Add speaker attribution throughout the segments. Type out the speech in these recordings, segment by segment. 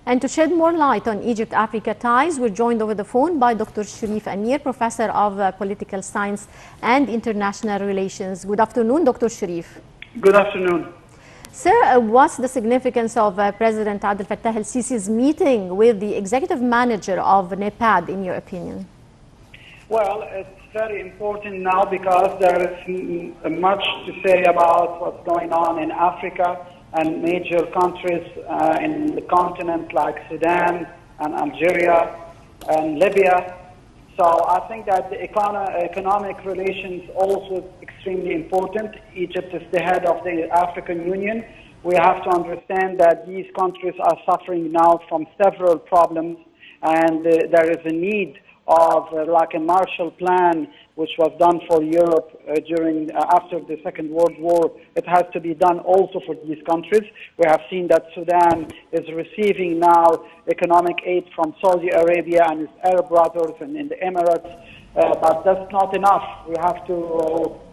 Speaker 1: And to shed more light on Egypt-Africa ties, we're joined over the phone by Dr. Chérif Amir, Professor of Political Science and International Relations. Good afternoon, Dr. Chérif.
Speaker 2: Good afternoon.
Speaker 1: Sir, what's the significance of President Abdel Fattah el-Sisi's meeting with the executive manager of NEPAD, in your opinion?
Speaker 2: Well, it's very important now because there is much to say about what's going on in Africa and major countries in the continent like Sudan and Algeria and Libya. So I think that the economic relations also extremely important. Egypt is the head of the African Union. We have to understand that these countries are suffering now from several problems, and there is a need of like a Marshall Plan, which was done for Europe after the Second World War. It has to be done also for these countries. We have seen that Sudan is receiving now economic aid from Saudi Arabia and its Arab brothers and in the Emirates, but that's not enough. We have to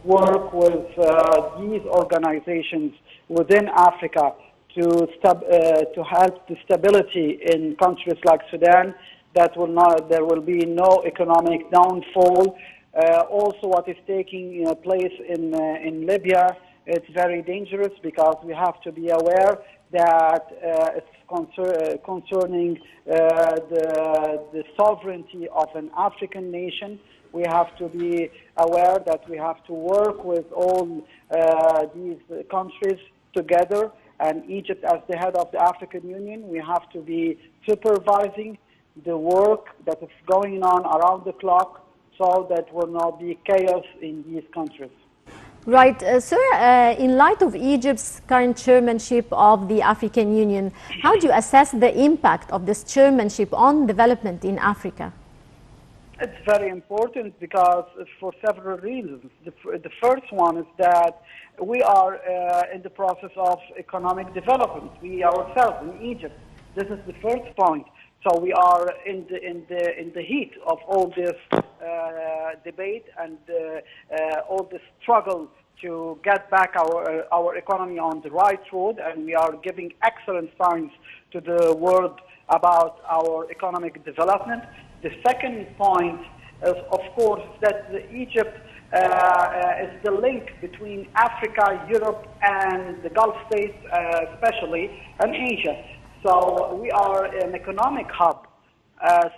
Speaker 2: work with these organizations within Africa to help the stability in countries like Sudan. There will be no economic downfall. Also, what is taking place in Libya, it's very dangerous because we have to be aware that it's concerning the sovereignty of an African nation. We have to be aware that we have to work with all these countries together, and Egypt, as the head of the African Union, we have to be supervising the work that is going on around the clock so that will not be chaos in these countries.
Speaker 1: Right. Sir, in light of Egypt's current chairmanship of the African Union, how do you assess the impact of this chairmanship on development in Africa?
Speaker 2: It's very important because for several reasons. The first one is that we are in the process of economic development. We ourselves in Egypt. This is the first point. So we are in the heat of all this debate and all this struggle to get back our economy on the right road, and we are giving excellent signs to the world about our economic development. The second point is, of course, that Egypt is the link between Africa, Europe, and the Gulf states, especially, and Asia. So we are an economic hub.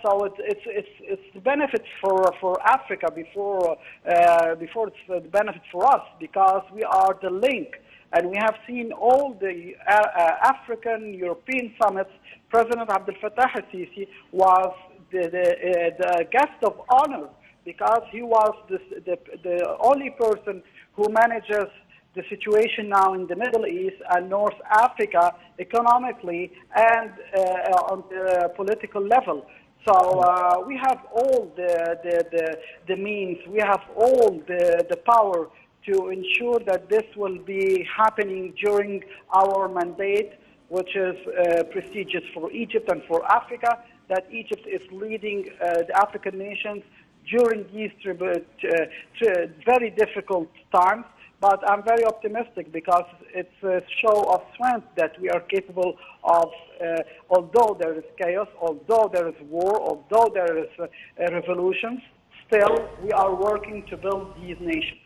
Speaker 2: So it's the benefit for Africa before it's the benefit for us, because we are the link. And we have seen all the African European summits. President Abdel Fattah el-Sisi was the guest of honor because he was the only person who manages the situation now in the Middle East and North Africa economically and on the political level. So we have all the means, we have all the power to ensure that this will be happening during our mandate, which is prestigious for Egypt and for Africa, that Egypt is leading the African nations during these very difficult times. But I'm very optimistic because it's a show of strength that we are capable of, although there is chaos, although there is war, although there is revolutions, still we are working to build these nations.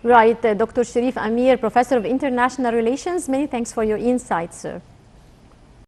Speaker 1: Right. Dr. Chérif Amir, Professor of International Relations, many thanks for your insights, sir.